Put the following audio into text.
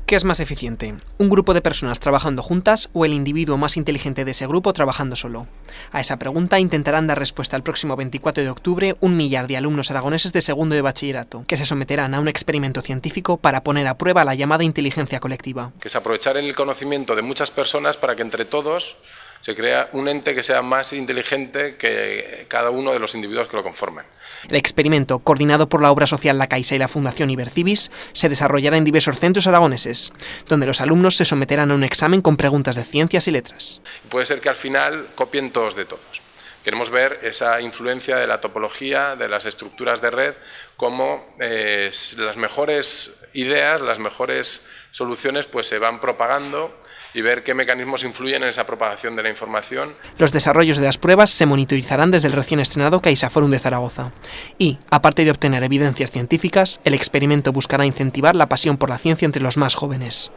¿Qué es más eficiente? ¿Un grupo de personas trabajando juntas o el individuo más inteligente de ese grupo trabajando solo? A esa pregunta intentarán dar respuesta el próximo 24 de octubre 1 millar de alumnos aragoneses de segundo de bachillerato, que se someterán a un experimento científico para poner a prueba la llamada inteligencia colectiva. Que es aprovechar el conocimiento de muchas personas para que entre todos se crea un ente que sea más inteligente que cada uno de los individuos que lo conforman. El experimento, coordinado por la obra social La Caixa y la Fundación Ibercibis, se desarrollará en diversos centros aragoneses, donde los alumnos se someterán a un examen con preguntas de ciencias y letras. Puede ser que al final copien todos de todos. Queremos ver esa influencia de la topología, de las estructuras de red, cómo las mejores ideas, las mejores soluciones pues se van propagando y ver qué mecanismos influyen en esa propagación de la información. Los desarrollos de las pruebas se monitorizarán desde el recién estrenado CaixaForum de Zaragoza. Y, aparte de obtener evidencias científicas, el experimento buscará incentivar la pasión por la ciencia entre los más jóvenes.